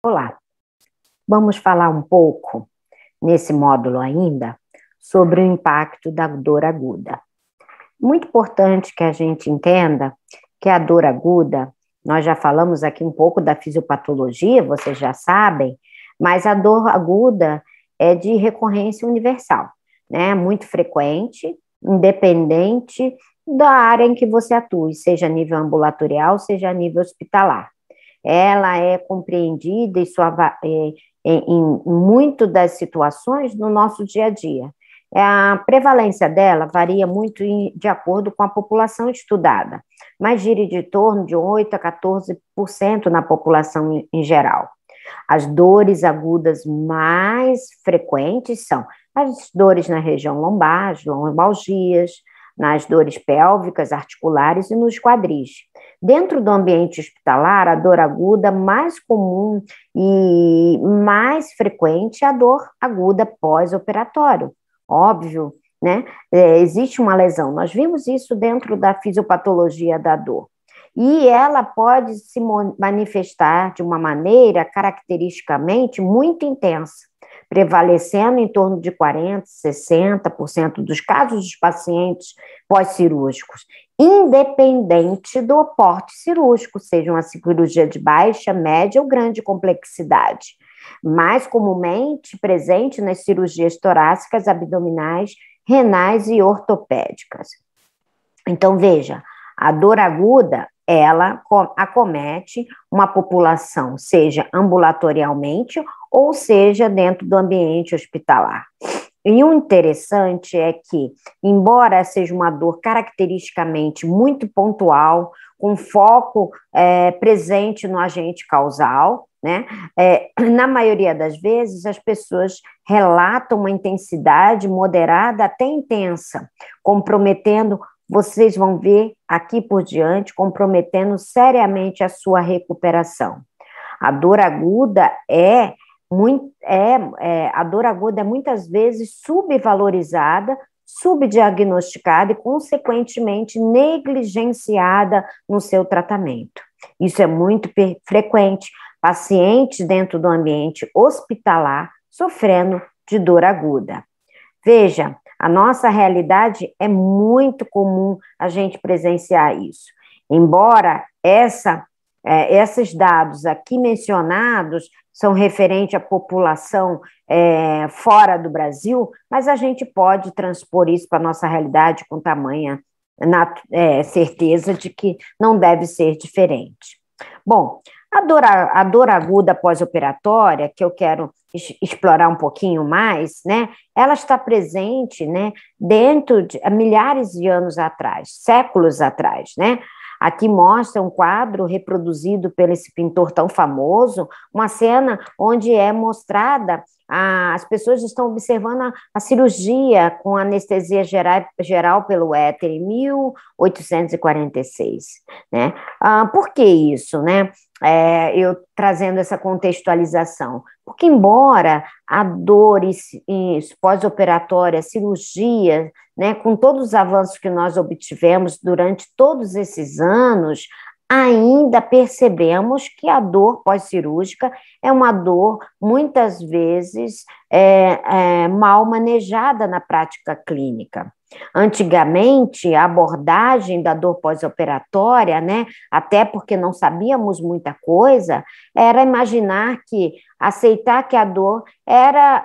Olá, vamos falar um pouco, nesse módulo ainda, sobre o impacto da dor aguda. Muito importante que a gente entenda que a dor aguda, nós já falamos aqui um pouco da fisiopatologia, vocês já sabem, mas a dor aguda é de recorrência universal, né? Muito frequente, independente da área em que você atue, seja a nível ambulatorial, seja a nível hospitalar. Ela é compreendida em muito das situações no nosso dia a dia. A prevalência dela varia muito de acordo com a população estudada, mas gira de torno de 8 a 14% na população em geral. As dores agudas mais frequentes são as dores na região lombar, as lombalgias, nas dores pélvicas, articulares e nos quadris. Dentro do ambiente hospitalar, a dor aguda mais comum e mais frequente é a dor aguda pós-operatório. Óbvio, né? Existe uma lesão. Nós vimos isso dentro da fisiopatologia da dor. E ela pode se manifestar de uma maneira caracteristicamente muito intensa, prevalecendo em torno de 40%, 60% dos casos dos pacientes pós-cirúrgicos, independente do porte cirúrgico, seja uma cirurgia de baixa, média ou grande complexidade. Mais comumente presente nas cirurgias torácicas, abdominais, renais e ortopédicas. Então, veja, a dor aguda, ela acomete uma população, seja ambulatorialmente ou seja dentro do ambiente hospitalar. E o interessante é que, embora seja uma dor caracteristicamente muito pontual, com foco presente no agente causal, né? Na maioria das vezes, as pessoas relatam uma intensidade moderada até intensa, comprometendo, vocês vão ver aqui por diante, comprometendo seriamente a sua recuperação. A dor aguda a dor aguda é muitas vezes subvalorizada, subdiagnosticada e, consequentemente, negligenciada no seu tratamento. Isso é muito frequente, pacientes dentro do ambiente hospitalar sofrendo de dor aguda. Veja, a nossa realidade é muito comum a gente presenciar isso. Embora esses dados aqui mencionados são referentes à população fora do Brasil, mas a gente pode transpor isso para a nossa realidade com tamanha certeza de que não deve ser diferente. Bom, a dor aguda pós-operatória, que eu quero explorar um pouquinho mais, né? Ela está presente, né, dentro de milhares de anos atrás, séculos atrás, né? Aqui mostra um quadro reproduzido por esse pintor tão famoso, uma cena onde é mostrada, as pessoas estão observando a cirurgia com anestesia geral pelo éter em 1846, né? Por que isso, né? Eu trazendo essa contextualização, porque embora a dor pós-operatória, cirurgia, né, com todos os avanços que nós obtivemos durante todos esses anos, ainda percebemos que a dor pós-cirúrgica é uma dor, muitas vezes, mal manejada na prática clínica. Antigamente, a abordagem da dor pós-operatória, né, até porque não sabíamos muita coisa, era imaginar aceitar que a dor era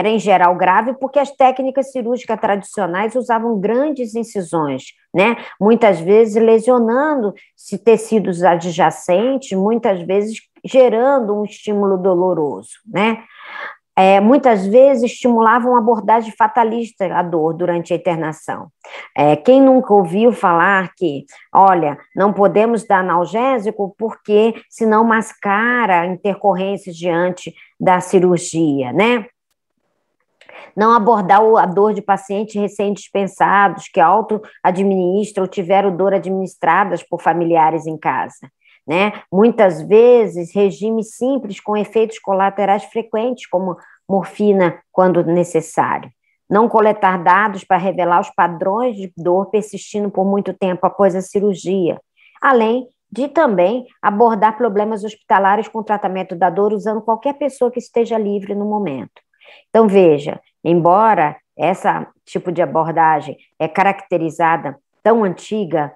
em geral grave, porque as técnicas cirúrgicas tradicionais usavam grandes incisões, né? Muitas vezes lesionando tecidos adjacentes, muitas vezes gerando um estímulo doloroso, né? Muitas vezes estimulavam uma abordagem fatalista à dor durante a internação. Quem nunca ouviu falar que, olha, não podemos dar analgésico porque senão mascara intercorrências diante da cirurgia, né? Não abordar a dor de pacientes recém-dispensados que auto-administram ou tiveram dor administradas por familiares em casa. Né? Muitas vezes, regimes simples com efeitos colaterais frequentes, como morfina, quando necessário. não coletar dados para revelar os padrões de dor persistindo por muito tempo após a cirurgia, além de também abordar problemas hospitalares com tratamento da dor usando qualquer pessoa que esteja livre no momento. Então, veja, embora esse tipo de abordagem é caracterizada tão antiga,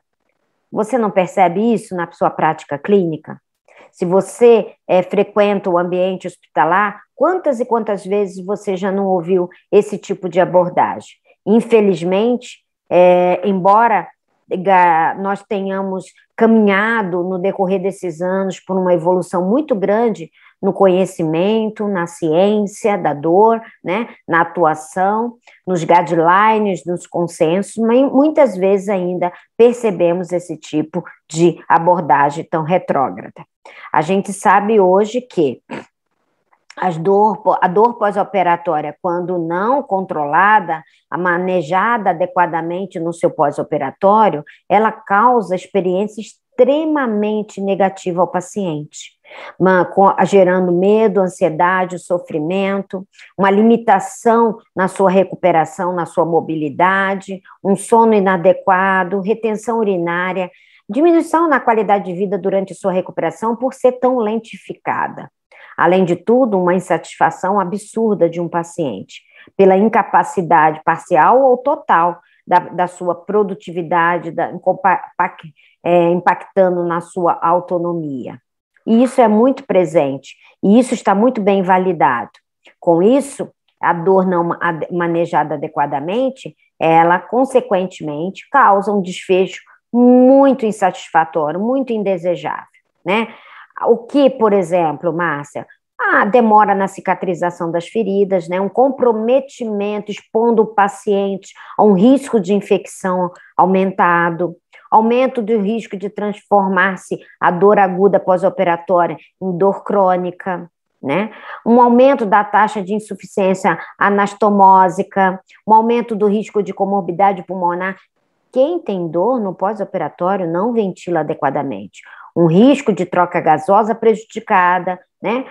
você não percebe isso na sua prática clínica? Se você frequenta o ambiente hospitalar, quantas e quantas vezes você já não ouviu esse tipo de abordagem? Infelizmente, embora nós tenhamos caminhado no decorrer desses anos por uma evolução muito grande no conhecimento, na ciência da dor, né, na atuação, nos guidelines, nos consensos, mas muitas vezes ainda percebemos esse tipo de abordagem tão retrógrada. A gente sabe hoje que a dor pós-operatória, quando não controlada, manejada adequadamente no seu pós-operatório, ela causa experiência extremamente negativa ao paciente, gerando medo, ansiedade, sofrimento, uma limitação na sua recuperação, na sua mobilidade, um sono inadequado, retenção urinária, diminuição na qualidade de vida durante sua recuperação por ser tão lentificada. Além de tudo, uma insatisfação absurda de um paciente, pela incapacidade parcial ou total da sua produtividade, impactando na sua autonomia. E isso é muito presente, e isso está muito bem validado. Com isso, a dor não manejada adequadamente, ela, consequentemente, causa um desfecho muito insatisfatório, muito indesejável, né? O que, por exemplo, Márcia? Demora na cicatrização das feridas, né? Um comprometimento expondo o paciente a um risco de infecção aumentado, aumento do risco de transformar-se a dor aguda pós-operatória em dor crônica, né? Um aumento da taxa de insuficiência anastomósica, um aumento do risco de comorbidade pulmonar. Quem tem dor no pós-operatório não ventila adequadamente. Um risco de troca gasosa prejudicada, né?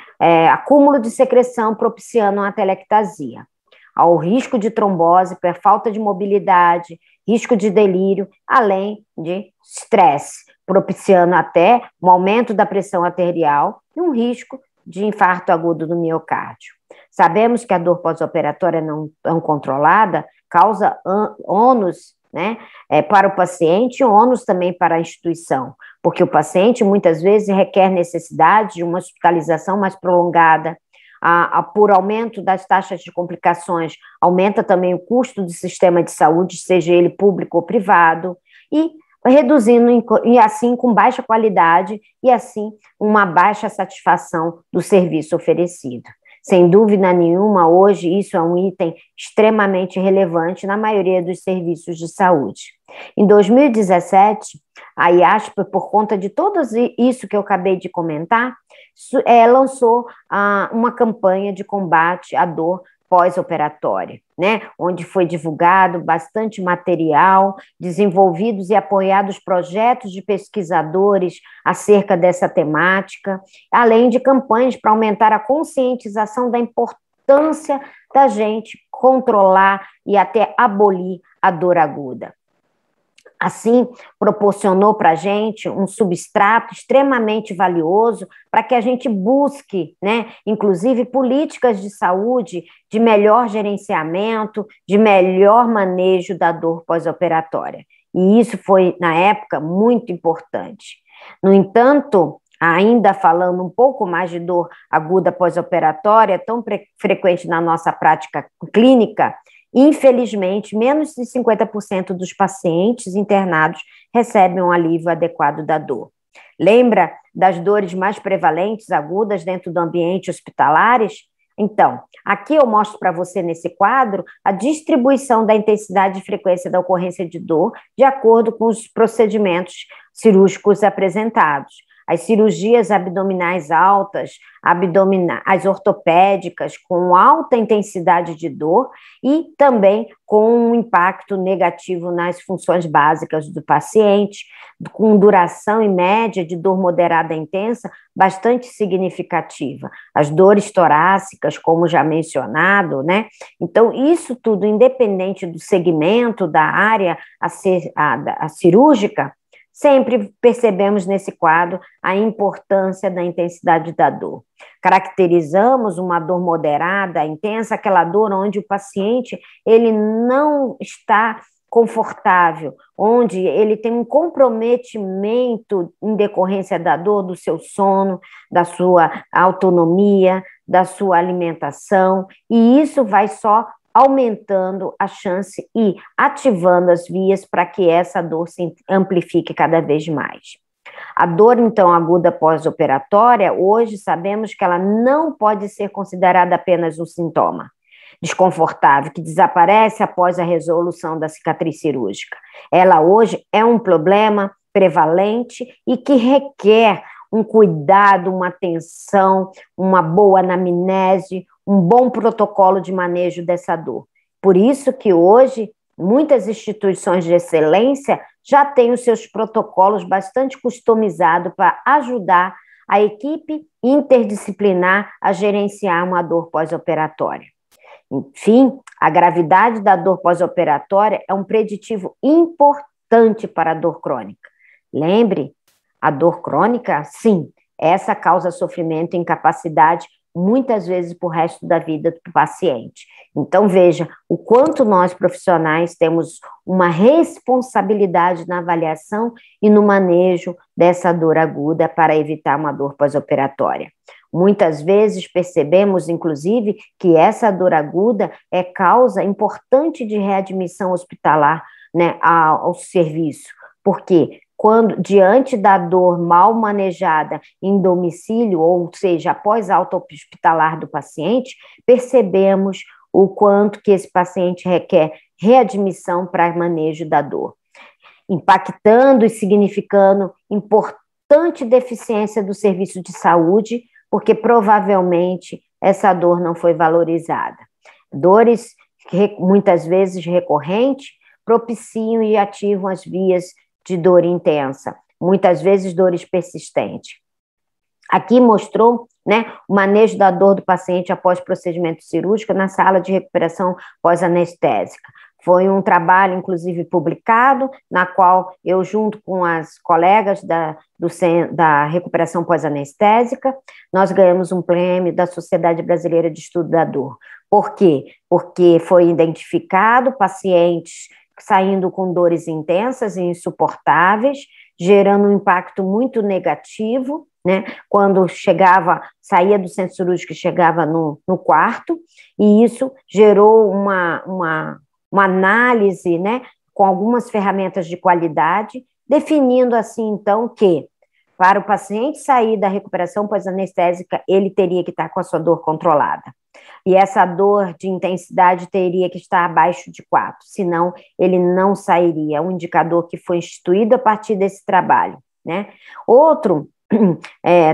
Acúmulo de secreção propiciando uma atelectasia. Ao risco de trombose, falta de mobilidade, risco de delírio, além de estresse, propiciando até um aumento da pressão arterial e um risco de infarto agudo do miocárdio. Sabemos que a dor pós-operatória não controlada causa ônus, né, para o paciente e ônus também para a instituição, porque o paciente muitas vezes requer necessidade de uma hospitalização mais prolongada, por aumento das taxas de complicações, aumenta também o custo do sistema de saúde, seja ele público ou privado, e reduzindo, e assim com baixa qualidade, e assim uma baixa satisfação do serviço oferecido. Sem dúvida nenhuma, hoje isso é um item extremamente relevante na maioria dos serviços de saúde. Em 2017, a IASP, por conta de tudo isso que eu acabei de comentar, lançou uma campanha de combate à dor pós-operatória, né? Onde foi divulgado bastante material, desenvolvidos e apoiados projetos de pesquisadores acerca dessa temática, além de campanhas para aumentar a conscientização da importância da gente controlar e até abolir a dor aguda. Assim, proporcionou para a gente um substrato extremamente valioso para que a gente busque, né, inclusive políticas de saúde de melhor gerenciamento, de melhor manejo da dor pós-operatória. E isso foi, na época, muito importante. No entanto, ainda falando um pouco mais de dor aguda pós-operatória, tão frequente na nossa prática clínica, infelizmente, menos de 50% dos pacientes internados recebem um alívio adequado da dor. Lembra das dores mais prevalentes, agudas, dentro do ambiente hospitalares? Então, aqui eu mostro para você nesse quadro a distribuição da intensidade e frequência da ocorrência de dor de acordo com os procedimentos cirúrgicos apresentados. as cirurgias abdominais altas, as ortopédicas com alta intensidade de dor e também com um impacto negativo nas funções básicas do paciente, com duração em média de dor moderada a intensa bastante significativa. As dores torácicas, como já mencionado, né? Então, isso tudo, independente do segmento da área a cirúrgica, sempre percebemos nesse quadro a importância da intensidade da dor. Caracterizamos uma dor moderada, intensa, aquela dor onde o paciente ele não está confortável, onde ele tem um comprometimento em decorrência da dor, do seu sono, da sua autonomia, da sua alimentação, e isso vai só aumentando a chance e ativando as vias para que essa dor se amplifique cada vez mais. A dor, então, aguda pós-operatória, hoje sabemos que ela não pode ser considerada apenas um sintoma desconfortável, que desaparece após a resolução da cicatriz cirúrgica. Ela hoje é um problema prevalente e que requer um cuidado, uma atenção, uma boa anamnese, um bom protocolo de manejo dessa dor. Por isso que hoje muitas instituições de excelência já têm os seus protocolos bastante customizados para ajudar a equipe interdisciplinar a gerenciar uma dor pós-operatória. Enfim, a gravidade da dor pós-operatória é um preditivo importante para a dor crônica. Lembre, a dor crônica, sim, essa causa sofrimento e incapacidade muitas vezes para o resto da vida do paciente. Então, veja o quanto nós profissionais temos uma responsabilidade na avaliação e no manejo dessa dor aguda para evitar uma dor pós-operatória. Muitas vezes percebemos, inclusive, que essa dor aguda é causa importante de readmissão hospitalar, né, ao serviço, porque quando, diante da dor mal manejada em domicílio, ou seja, após alta hospitalar do paciente, percebemos o quanto que esse paciente requer readmissão para manejo da dor, impactando e significando importante deficiência do serviço de saúde, porque provavelmente essa dor não foi valorizada. Dores, muitas vezes recorrentes, propiciam e ativam as vias de dor intensa, muitas vezes dores persistentes. Aqui mostrou, né, o manejo da dor do paciente após procedimento cirúrgico na sala de recuperação pós-anestésica. Foi um trabalho, inclusive, publicado, na qual eu, junto com as colegas da recuperação pós-anestésica, nós ganhamos um prêmio da Sociedade Brasileira de Estudo da Dor. Por quê? Porque foi identificado pacientes saindo com dores intensas e insuportáveis, gerando um impacto muito negativo, né? Quando saía do centro cirúrgico e chegava no quarto, e isso gerou uma análise, né, com algumas ferramentas de qualidade, definindo assim, então, que para o paciente sair da recuperação pós-anestésica, ele teria que estar com a sua dor controlada. E essa dor de intensidade teria que estar abaixo de 4, senão ele não sairia. É um indicador que foi instituído a partir desse trabalho, né? Outro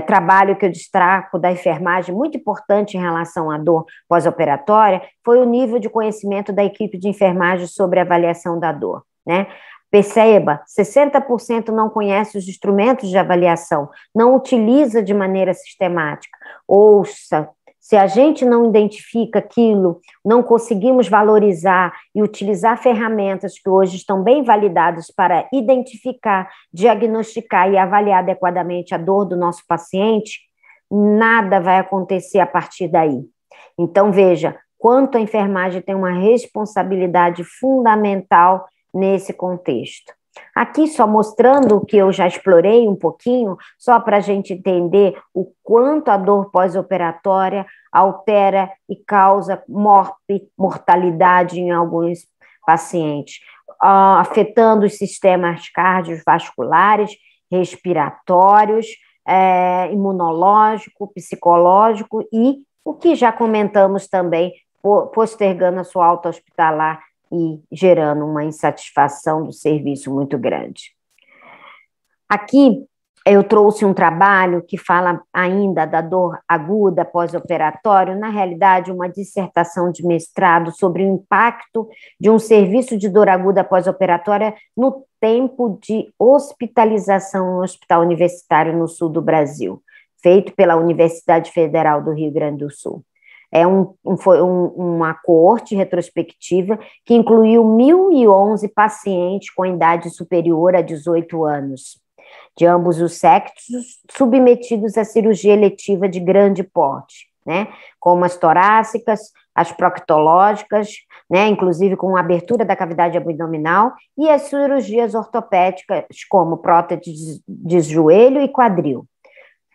trabalho que eu destaco da enfermagem, muito importante em relação à dor pós-operatória, foi o nível de conhecimento da equipe de enfermagem sobre a avaliação da dor, né? Perceba, 60% não conhece os instrumentos de avaliação, não utiliza de maneira sistemática. Ouça, se a gente não identifica aquilo, não conseguimos valorizar e utilizar ferramentas que hoje estão bem validadas para identificar, diagnosticar e avaliar adequadamente a dor do nosso paciente, nada vai acontecer a partir daí. Então, veja, quanto a enfermagem tem uma responsabilidade fundamental nesse contexto. Aqui só mostrando o que eu já explorei um pouquinho, só para a gente entender o quanto a dor pós-operatória altera e causa mortalidade em alguns pacientes, afetando os sistemas cardiovasculares, respiratórios, imunológico, psicológico e o que já comentamos também, postergando a sua alta hospitalar e gerando uma insatisfação do serviço muito grande. Aqui Eu trouxe um trabalho que fala ainda da dor aguda pós-operatório, na realidade, uma dissertação de mestrado sobre o impacto de um serviço de dor aguda pós-operatória no tempo de hospitalização no hospital universitário no sul do Brasil, feito pela Universidade Federal do Rio Grande do Sul. Foi uma coorte retrospectiva que incluiu 1.011 pacientes com idade superior a 18 anos, de ambos os sexos, submetidos à cirurgia eletiva de grande porte, né, como as torácicas, as proctológicas, né, inclusive com abertura da cavidade abdominal, e as cirurgias ortopédicas, como prótese de joelho e quadril.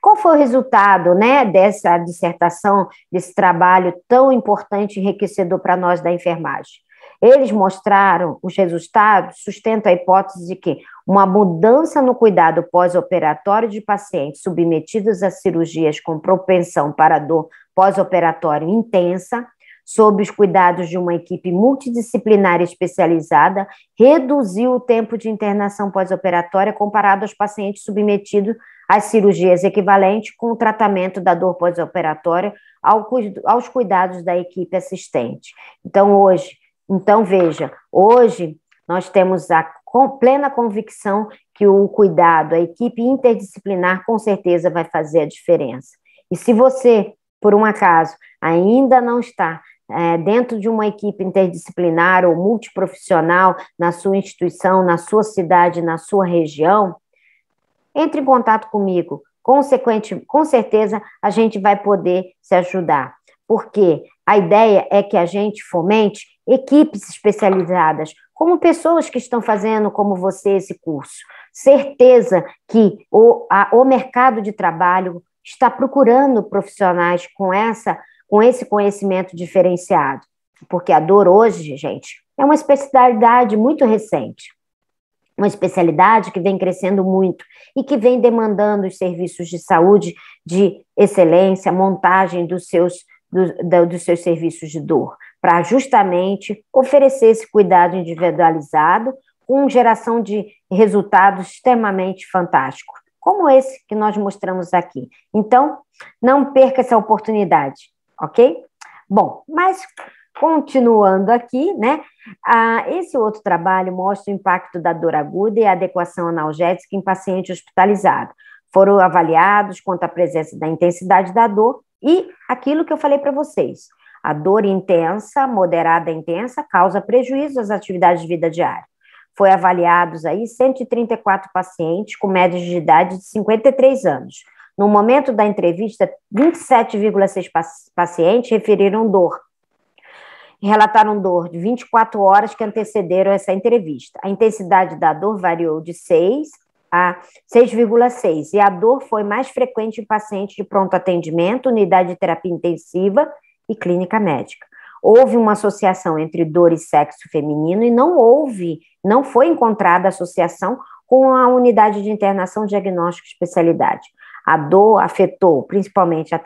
Qual foi o resultado, né, dessa dissertação, desse trabalho tão importante e enriquecedor para nós da enfermagem? Eles mostraram, os resultados sustentam a hipótese de que uma mudança no cuidado pós-operatório de pacientes submetidos a cirurgias com propensão para dor pós-operatória intensa, sob os cuidados de uma equipe multidisciplinar especializada, reduziu o tempo de internação pós-operatória comparado aos pacientes submetidos às cirurgias equivalentes com o tratamento da dor pós-operatória aos cuidados da equipe assistente. Então, veja, hoje nós temos a plena convicção que o cuidado, a equipe interdisciplinar, com certeza vai fazer a diferença. E se você, por um acaso, ainda não está dentro de uma equipe interdisciplinar ou multiprofissional na sua instituição, na sua cidade, na sua região, entre em contato comigo. Com certeza, a gente vai poder se ajudar, porque a ideia é que a gente fomente equipes especializadas, como pessoas que estão fazendo, como você, esse curso. Certeza que o mercado de trabalho está procurando profissionais com esse conhecimento diferenciado, porque a dor hoje, gente, é uma especialidade muito recente, uma especialidade que vem crescendo muito e que vem demandando os serviços de saúde de excelência, montagem dos seus serviços de dor, para justamente oferecer esse cuidado individualizado com geração de resultados extremamente fantásticos, como esse que nós mostramos aqui. Então, não perca essa oportunidade, ok? Bom, mas continuando aqui, né? Esse outro trabalho mostra o impacto da dor aguda e a adequação analgésica em paciente hospitalizado. Foram avaliados quanto à presença da intensidade da dor e aquilo que eu falei para vocês. A dor intensa, moderada e intensa, causa prejuízo às atividades de vida diária. Foi avaliados aí 134 pacientes com média de idade de 53 anos. No momento da entrevista, 27,6 pacientes referiram dor. Relataram dor de 24 horas que antecederam essa entrevista. A intensidade da dor variou de 6 a 6,6, e a dor foi mais frequente em pacientes de pronto atendimento, unidade de terapia intensiva e clínica médica. Houve uma associação entre dor e sexo feminino e não foi encontrada associação com a unidade de internação, diagnóstico e especialidade. A dor afetou principalmente a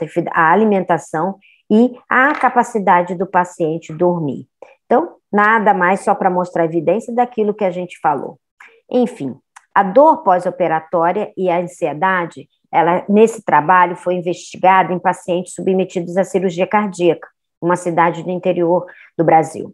alimentação e a capacidade do paciente dormir. Então, nada mais só para mostrar evidência daquilo que a gente falou. Enfim, a dor pós-operatória e a ansiedade, nesse trabalho foi investigada em pacientes submetidos à cirurgia cardíaca, uma cidade do interior do Brasil.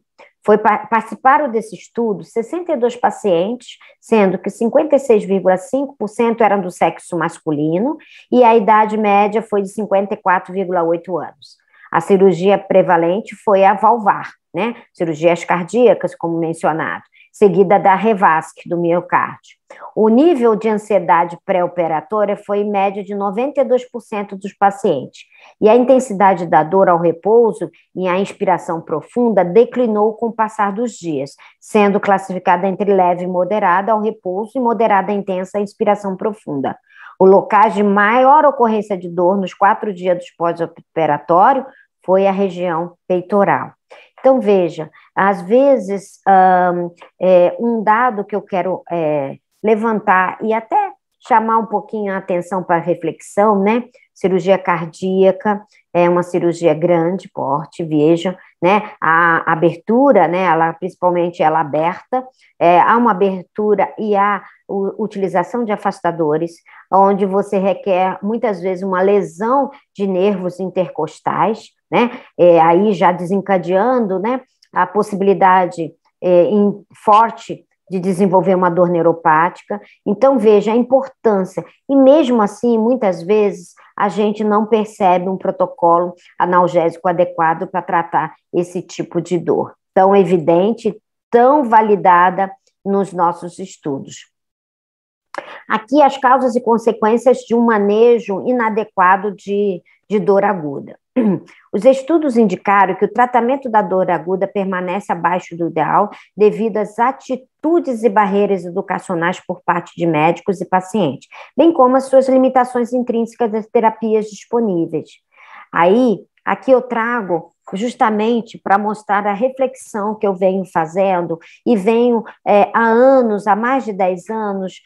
Participaram desse estudo 62 pacientes, sendo que 56,5% eram do sexo masculino e a idade média foi de 54,8 anos. A cirurgia prevalente foi a valvar, né? Cirurgias cardíacas, como mencionado, seguida da revasc do miocárdio. O nível de ansiedade pré-operatória foi em média de 92% dos pacientes, e a intensidade da dor ao repouso e a inspiração profunda declinou com o passar dos dias, sendo classificada entre leve e moderada ao repouso e moderada intensa à inspiração profunda. O locais de maior ocorrência de dor nos 4 dias do pós-operatório foi a região peitoral. Então, veja, às vezes, um dado que eu quero levantar e até chamar um pouquinho a atenção para a reflexão, né? Cirurgia cardíaca é uma cirurgia grande, porte, vejam, né? A abertura, né? Principalmente ela aberta, há uma abertura e há utilização de afastadores, onde você requer, muitas vezes, uma lesão de nervos intercostais, né? Aí já desencadeando, né, a possibilidade forte de desenvolver uma dor neuropática. Então, veja a importância. E mesmo assim, muitas vezes, a gente não percebe um protocolo analgésico adequado para tratar esse tipo de dor. Tão evidente, tão validada nos nossos estudos. Aqui, as causas e consequências de um manejo inadequado de dor aguda. Os estudos indicaram que o tratamento da dor aguda permanece abaixo do ideal devido às atitudes e barreiras educacionais por parte de médicos e pacientes, bem como as suas limitações intrínsecas das terapias disponíveis. Aí, aqui eu trago justamente para mostrar a reflexão que eu venho fazendo e venho há anos, há mais de 10 anos,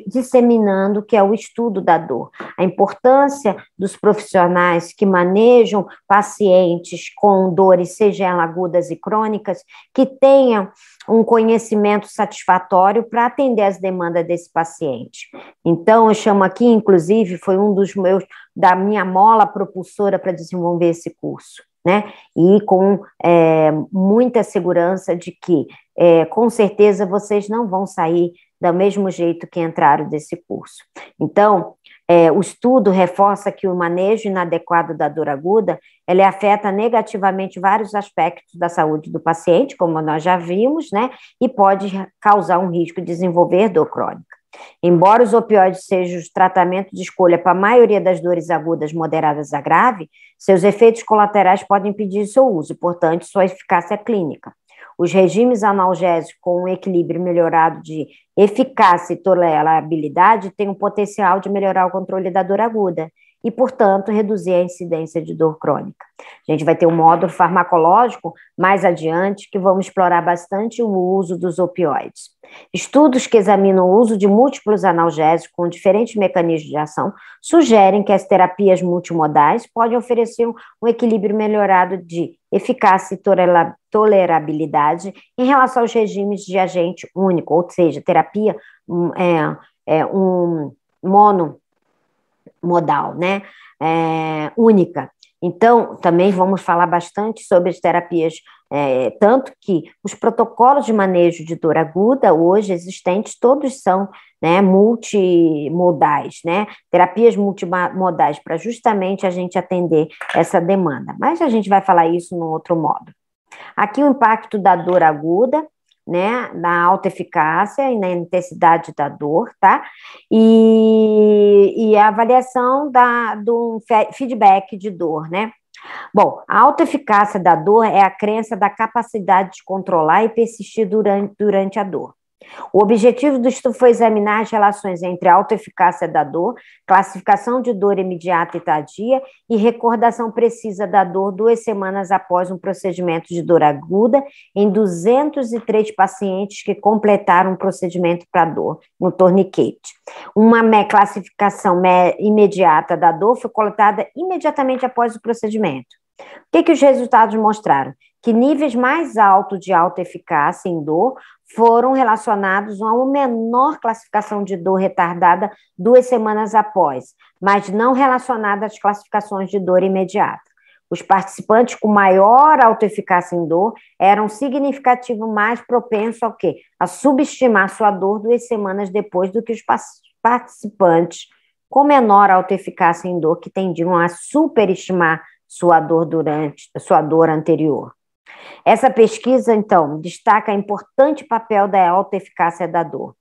disseminando, que é o estudo da dor. A importância dos profissionais que manejam pacientes com dores, sejam agudas e crônicas, que tenham um conhecimento satisfatório para atender as demandas desse paciente. Então, eu chamo aqui, inclusive, foi um dos meus, da minha mola propulsora para desenvolver esse curso, né? E com muita segurança de que, com certeza, vocês não vão sair do mesmo jeito que entraram desse curso. Então, o estudo reforça que o manejo inadequado da dor aguda, ele afeta negativamente vários aspectos da saúde do paciente, como nós já vimos, né? E pode causar um risco de desenvolver dor crônica. Embora os opioides sejam o tratamento de escolha para a maioria das dores agudas moderadas a grave, seus efeitos colaterais podem impedir seu uso, portanto, sua eficácia clínica. Os regimes analgésicos com um equilíbrio melhorado de eficácia e tolerabilidade têm o potencial de melhorar o controle da dor aguda e, portanto, reduzir a incidência de dor crônica. A gente vai ter um módulo farmacológico mais adiante que vamos explorar bastante o uso dos opioides. Estudos que examinam o uso de múltiplos analgésicos com diferentes mecanismos de ação sugerem que as terapias multimodais podem oferecer um equilíbrio melhorado de eficácia e tolerabilidade em relação aos regimes de agente único, ou seja, terapia monomodal, né? Única. Então, também vamos falar bastante sobre as terapias, tanto que os protocolos de manejo de dor aguda hoje existentes, todos são, né, multimodais, né? Terapias multimodais para justamente a gente atender essa demanda. Mas a gente vai falar isso no outro módulo. Aqui o impacto da dor aguda, né, na alta eficácia e na intensidade da dor, tá? E a avaliação do feedback de dor, né? Bom, a alta eficácia da dor é a crença da capacidade de controlar e persistir durante a dor. O objetivo do estudo foi examinar as relações entre a autoeficácia da dor, classificação de dor imediata e tardia e recordação precisa da dor 2 semanas após um procedimento de dor aguda em 203 pacientes que completaram um procedimento para dor no torniquete. Uma classificação imediata da dor foi coletada imediatamente após o procedimento. O que os resultados mostraram? Que níveis mais altos de autoeficácia em dor foram relacionados a uma menor classificação de dor retardada 2 semanas após, mas não relacionada às classificações de dor imediata. Os participantes com maior autoeficácia em dor eram significativo mais propensos ao quê? A subestimar sua dor 2 semanas depois do que os participantes com menor autoeficácia em dor, que tendiam a superestimar sua dor anterior. Essa pesquisa, então, destaca o importante papel da autoeficácia da dor.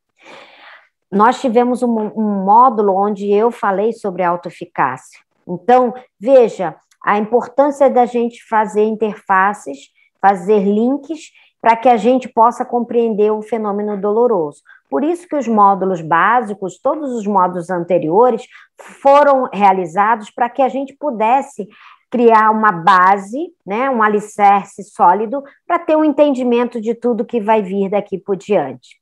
Nós tivemos um módulo onde eu falei sobre autoeficácia. Então, veja a importância da gente fazer interfaces, fazer links, para que a gente possa compreender o fenômeno doloroso. Por isso que os módulos básicos, todos os módulos anteriores, foram realizados para que a gente pudesse criar uma base, né, um alicerce sólido, para ter um entendimento de tudo que vai vir daqui por diante.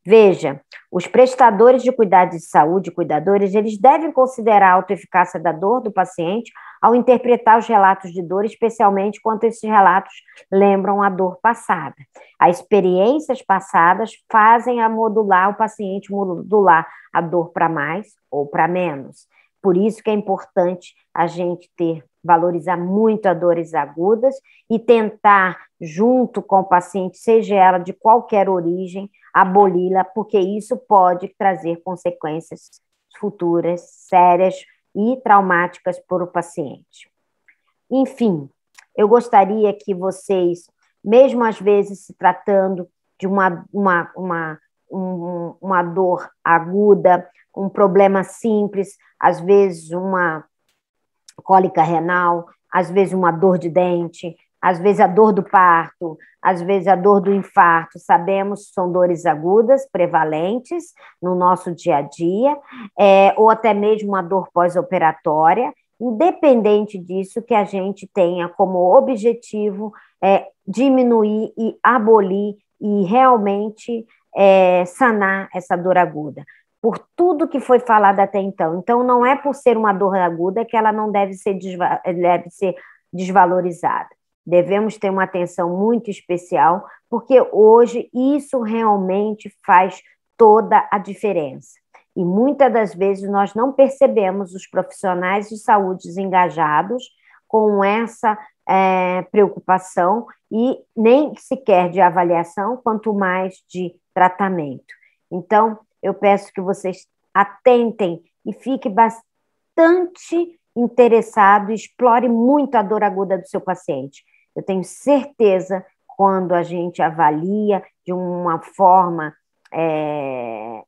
Veja, os prestadores de cuidados de saúde, cuidadores, eles devem considerar a autoeficácia da dor do paciente ao interpretar os relatos de dor, especialmente quando esses relatos lembram a dor passada. As experiências passadas fazem a modular o paciente, modular a dor para mais ou para menos. Por isso que é importante a gente valorizar muito as dores agudas e tentar, junto com o paciente, seja ela de qualquer origem, aboli-la, porque isso pode trazer consequências futuras, sérias e traumáticas para o paciente. Enfim, eu gostaria que vocês, mesmo às vezes se tratando de uma dor aguda, um problema simples, às vezes uma cólica renal, às vezes uma dor de dente, às vezes a dor do parto, às vezes a dor do infarto, sabemos que são dores agudas, prevalentes no nosso dia a dia, ou até mesmo uma dor pós-operatória, independente disso, que a gente tenha como objetivo diminuir e abolir e realmente sanar essa dor aguda, por tudo que foi falado até então. Então, não é por ser uma dor aguda que ela não deve ser desvalorizada. Devemos ter uma atenção muito especial, porque hoje isso realmente faz toda a diferença. E muitas das vezes nós não percebemos os profissionais de saúde engajados com essa preocupação e nem sequer de avaliação, quanto mais de tratamento. Então, eu peço que vocês atentem e fiquem bastante interessados, explore muito a dor aguda do seu paciente. Eu tenho certeza, quando a gente avalia de uma forma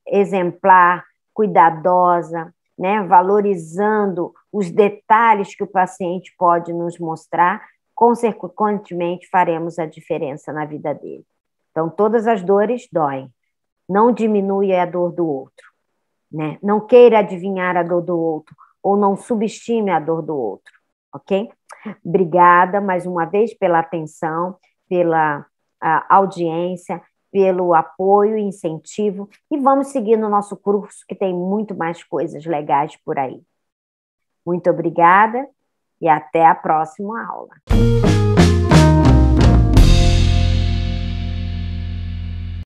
exemplar, cuidadosa, né, valorizando os detalhes que o paciente pode nos mostrar, consequentemente faremos a diferença na vida dele. Então, todas as dores doem. Não diminui a dor do outro, né? Não queira adivinhar a dor do outro, ou não subestime a dor do outro, ok? Obrigada mais uma vez pela atenção, pela audiência, pelo apoio e incentivo, e vamos seguir no nosso curso, que tem muito mais coisas legais por aí. Muito obrigada e até a próxima aula.